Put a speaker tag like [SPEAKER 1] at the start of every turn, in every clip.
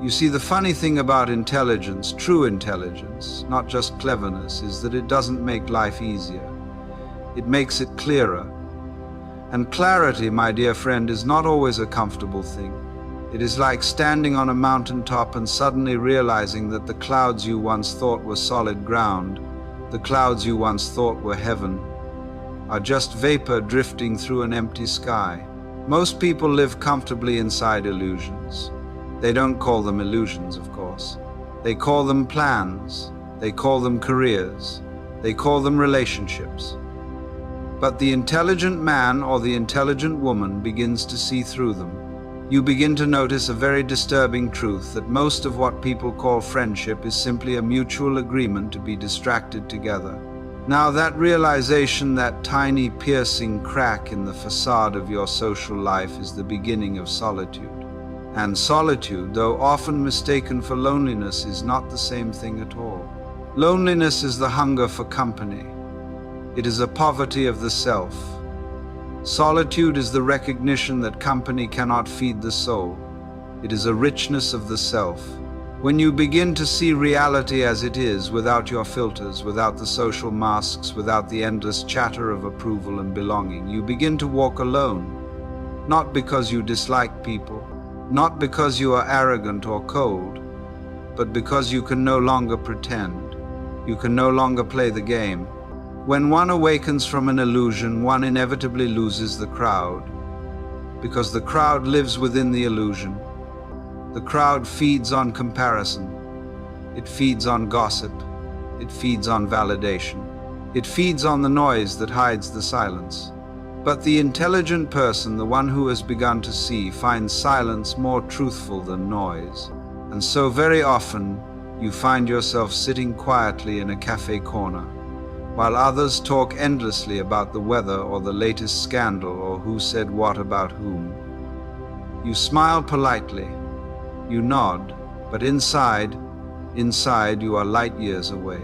[SPEAKER 1] You see, the funny thing about intelligence, true intelligence, not just cleverness, is that it doesn't make life easier. It makes it clearer. And clarity, my dear friend, is not always a comfortable thing. It is like standing on a mountaintop and suddenly realizing that the clouds you once thought were solid ground, the clouds you once thought were heaven, are just vapor drifting through an empty sky. Most people live comfortably inside illusions. They don't call them illusions, of course. They call them plans. They call them careers. They call them relationships. But the intelligent man or the intelligent woman begins to see through them. You begin to notice a very disturbing truth, that most of what people call friendship is simply a mutual agreement to be distracted together. Now, that realization, that tiny piercing crack in the facade of your social life, is the beginning of solitude. And solitude, though often mistaken for loneliness, is not the same thing at all. Loneliness is the hunger for company. It is a poverty of the self. Solitude is the recognition that company cannot feed the soul. It is a richness of the self. When you begin to see reality as it is, without your filters, without the social masks, without the endless chatter of approval and belonging, you begin to walk alone. Not because you dislike people, not because you are arrogant or cold, but because you can no longer pretend. You can no longer play the game. When one awakens from an illusion, one inevitably loses the crowd, because the crowd lives within the illusion. The crowd feeds on comparison. It feeds on gossip. It feeds on validation. It feeds on the noise that hides the silence. But the intelligent person, the one who has begun to see, finds silence more truthful than noise. And so very often you find yourself sitting quietly in a cafe corner, while others talk endlessly about the weather or the latest scandal or who said what about whom. You smile politely, you nod, but inside you are light years away.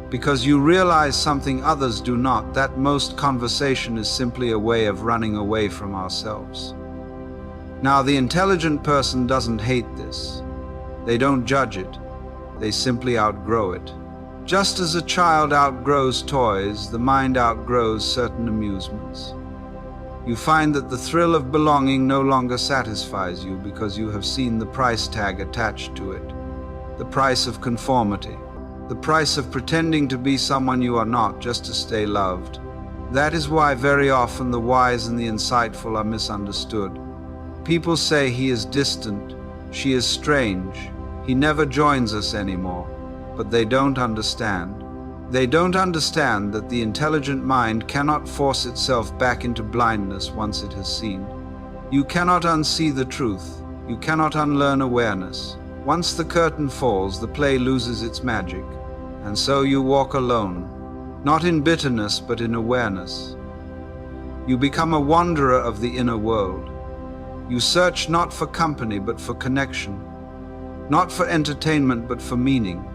[SPEAKER 1] Because you realize something others do not, that most conversation is simply a way of running away from ourselves. Now, the intelligent person doesn't hate this. They don't judge it. They simply outgrow it. Just as a child outgrows toys, the mind outgrows certain amusements. You find that the thrill of belonging no longer satisfies you because you have seen the price tag attached to it. The price of conformity. The price of pretending to be someone you are not just to stay loved. That is why very often the wise and the insightful are misunderstood. People say he is distant, she is strange, he never joins us anymore. But they don't understand. They don't understand that the intelligent mind cannot force itself back into blindness once it has seen. You cannot unsee the truth. You cannot unlearn awareness. Once the curtain falls, the play loses its magic. And so you walk alone, not in bitterness, but in awareness. You become a wanderer of the inner world. You search not for company, but for connection. Not for entertainment, but for meaning.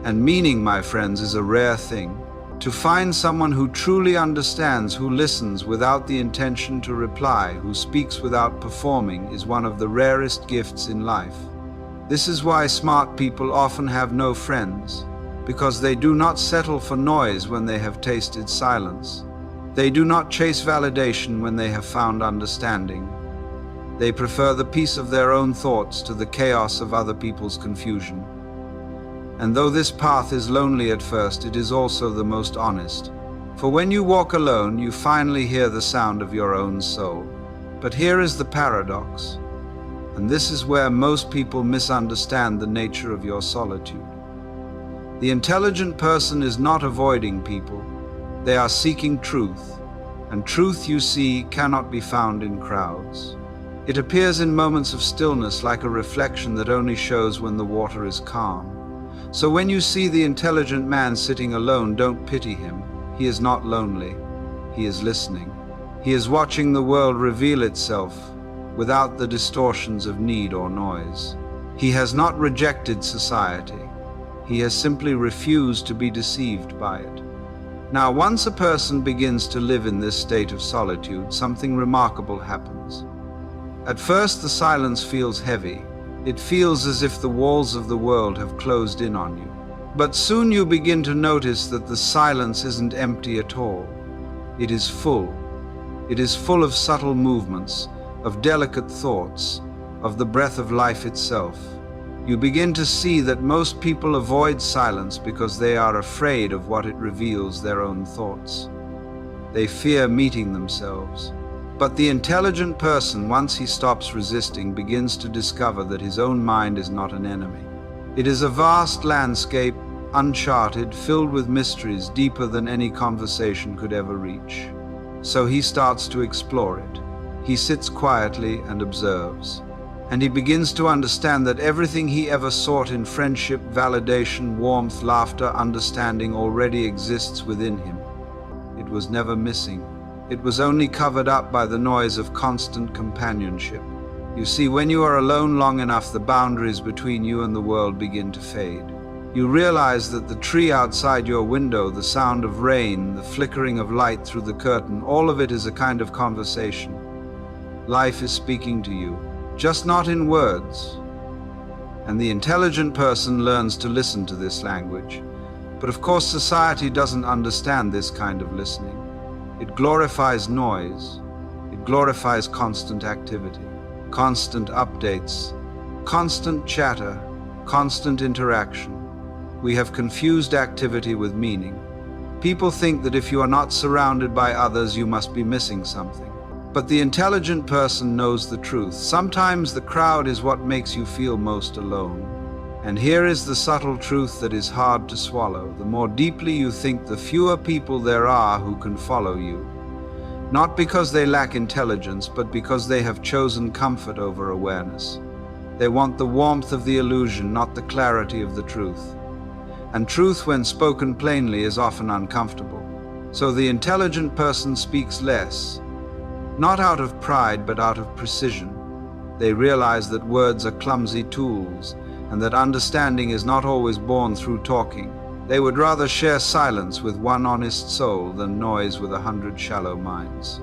[SPEAKER 1] And meaning, my friends, is a rare thing. To find someone who truly understands, who listens without the intention to reply, who speaks without performing, is one of the rarest gifts in life. This is why smart people often have no friends, because they do not settle for noise when they have tasted silence. They do not chase validation when they have found understanding. They prefer the peace of their own thoughts to the chaos of other people's confusion. And though this path is lonely at first, it is also the most honest. For when you walk alone, you finally hear the sound of your own soul. But here is the paradox. And this is where most people misunderstand the nature of your solitude. The intelligent person is not avoiding people. They are seeking truth. And truth, you see, cannot be found in crowds. It appears in moments of stillness, like a reflection that only shows when the water is calm. So when you see the intelligent man sitting alone, don't pity him. He is not lonely. He is listening. He is watching the world reveal itself without the distortions of need or noise. He has not rejected society. He has simply refused to be deceived by it. Now, once a person begins to live in this state of solitude, something remarkable happens. At first, the silence feels heavy. It feels as if the walls of the world have closed in on you. But soon you begin to notice that the silence isn't empty at all. It is full. It is full of subtle movements, of delicate thoughts, of the breath of life itself. You begin to see that most people avoid silence because they are afraid of what it reveals their own thoughts. They fear meeting themselves. But the intelligent person, once he stops resisting, begins to discover that his own mind is not an enemy. It is a vast landscape, uncharted, filled with mysteries deeper than any conversation could ever reach. So he starts to explore it. He sits quietly and observes. And he begins to understand that everything he ever sought in friendship, validation, warmth, laughter, understanding already exists within him. It was never missing. It was only covered up by the noise of constant companionship. You see, when you are alone long enough, the boundaries between you and the world begin to fade. You realize that the tree outside your window, the sound of rain, the flickering of light through the curtain, all of it is a kind of conversation. Life is speaking to you, just not in words. And the intelligent person learns to listen to this language. But of course, society doesn't understand this kind of listening. It glorifies noise. It glorifies constant activity, constant updates, constant chatter, constant interaction. We have confused activity with meaning. People think that if you are not surrounded by others, you must be missing something. But the intelligent person knows the truth. Sometimes the crowd is what makes you feel most alone. And here is the subtle truth that is hard to swallow. The more deeply you think, the fewer people there are who can follow you. Not because they lack intelligence, but because they have chosen comfort over awareness. They want the warmth of the illusion, not the clarity of the truth. And truth, when spoken plainly, is often uncomfortable. So the intelligent person speaks less, not out of pride, but out of precision. They realize that words are clumsy tools, and that understanding is not always born through talking. They would rather share silence with one honest soul than noise with 100 shallow minds.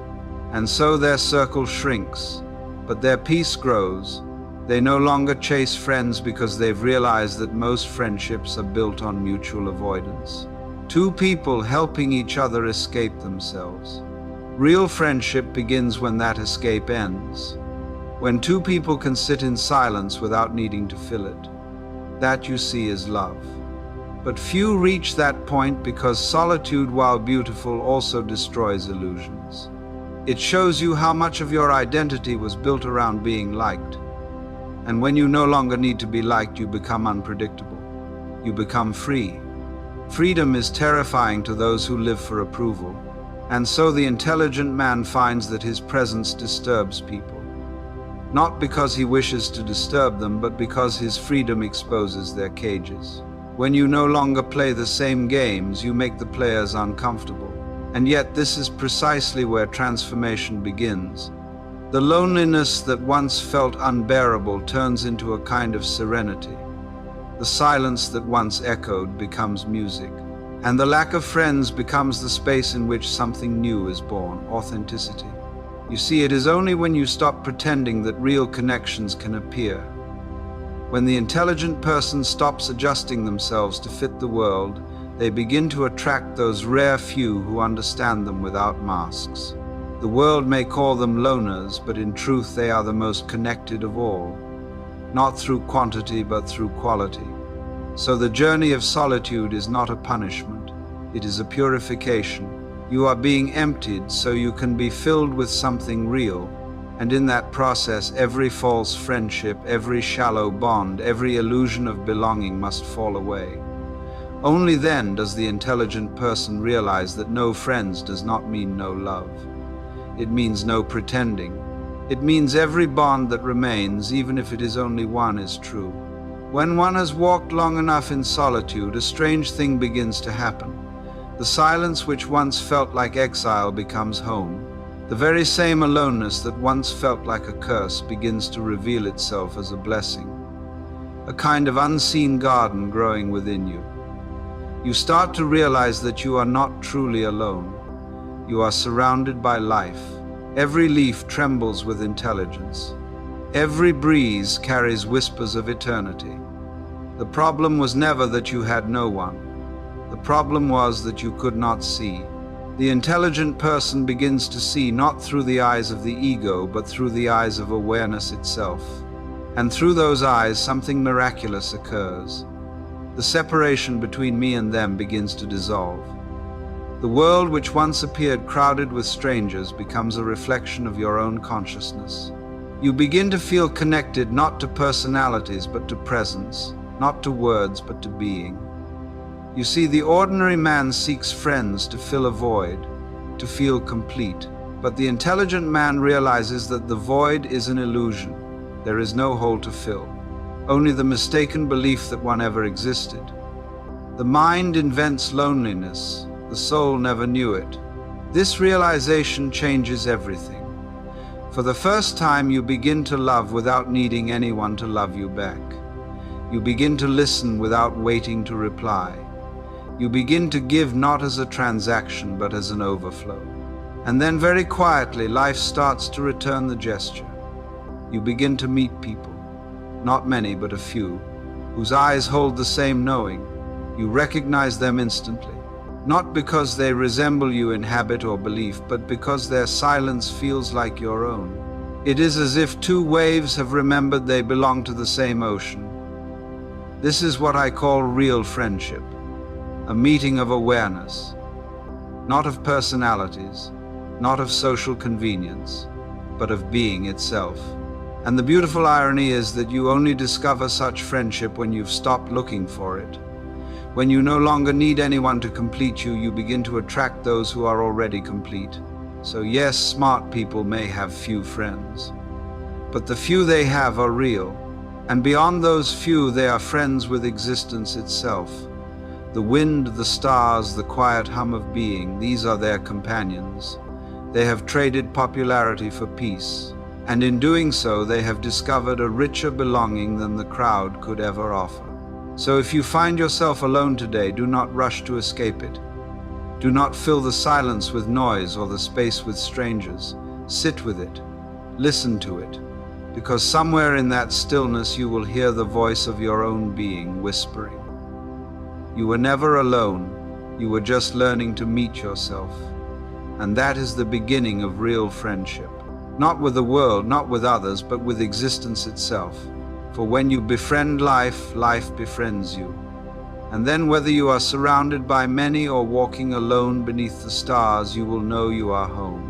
[SPEAKER 1] And so their circle shrinks, but their peace grows. They no longer chase friends because they've realized that most friendships are built on mutual avoidance. Two people helping each other escape themselves. Real friendship begins when that escape ends, when two people can sit in silence without needing to fill it. That, you see, is love. But few reach that point because solitude, while beautiful, also destroys illusions. It shows you how much of your identity was built around being liked. And when you no longer need to be liked, you become unpredictable. You become free. Freedom is terrifying to those who live for approval. And so the intelligent man finds that his presence disturbs people. Not because he wishes to disturb them, but because his freedom exposes their cages. When you no longer play the same games, you make the players uncomfortable. And yet this is precisely where transformation begins. The loneliness that once felt unbearable turns into a kind of serenity. The silence that once echoed becomes music. And the lack of friends becomes the space in which something new is born, authenticity. You see, it is only when you stop pretending that real connections can appear. When the intelligent person stops adjusting themselves to fit the world, they begin to attract those rare few who understand them without masks. The world may call them loners, but in truth they are the most connected of all, not through quantity but through quality. So the journey of solitude is not a punishment, it is a purification. You are being emptied so you can be filled with something real, and in that process every false friendship, every shallow bond, every illusion of belonging must fall away. Only then does the intelligent person realize that no friends does not mean no love. It means no pretending. It means every bond that remains, even if it is only one, is true. When one has walked long enough in solitude, a strange thing begins to happen. The silence which once felt like exile becomes home. The very same aloneness that once felt like a curse begins to reveal itself as a blessing. A kind of unseen garden growing within you. You start to realize that you are not truly alone. You are surrounded by life. Every leaf trembles with intelligence. Every breeze carries whispers of eternity. The problem was never that you had no one. The problem was that you could not see. The intelligent person begins to see not through the eyes of the ego, but through the eyes of awareness itself. And through those eyes, something miraculous occurs. The separation between me and them begins to dissolve. The world which once appeared crowded with strangers becomes a reflection of your own consciousness. You begin to feel connected not to personalities but to presence, not to words but to being. You see, the ordinary man seeks friends to fill a void, to feel complete. But the intelligent man realizes that the void is an illusion. There is no hole to fill, only the mistaken belief that one ever existed. The mind invents loneliness. The soul never knew it. This realization changes everything. For the first time, you begin to love without needing anyone to love you back. You begin to listen without waiting to reply. You begin to give not as a transaction, but as an overflow. And then very quietly, life starts to return the gesture. You begin to meet people, not many, but a few, whose eyes hold the same knowing. You recognize them instantly, not because they resemble you in habit or belief, but because their silence feels like your own. It is as if two waves have remembered they belong to the same ocean. This is what I call real friendship. A meeting of awareness, not of personalities, not of social convenience, but of being itself. And the beautiful irony is that you only discover such friendship when you've stopped looking for it. When you no longer need anyone to complete you, you begin to attract those who are already complete. So yes, smart people may have few friends, but the few they have are real. And beyond those few, they are friends with existence itself. The wind, the stars, the quiet hum of being, these are their companions. They have traded popularity for peace, and in doing so they have discovered a richer belonging than the crowd could ever offer. So if you find yourself alone today, do not rush to escape it. Do not fill the silence with noise or the space with strangers. Sit with it, listen to it, because somewhere in that stillness you will hear the voice of your own being whispering. You were never alone, you were just learning to meet yourself. And that is the beginning of real friendship. Not with the world, not with others, but with existence itself. For when you befriend life, life befriends you. And then whether you are surrounded by many or walking alone beneath the stars, you will know you are home.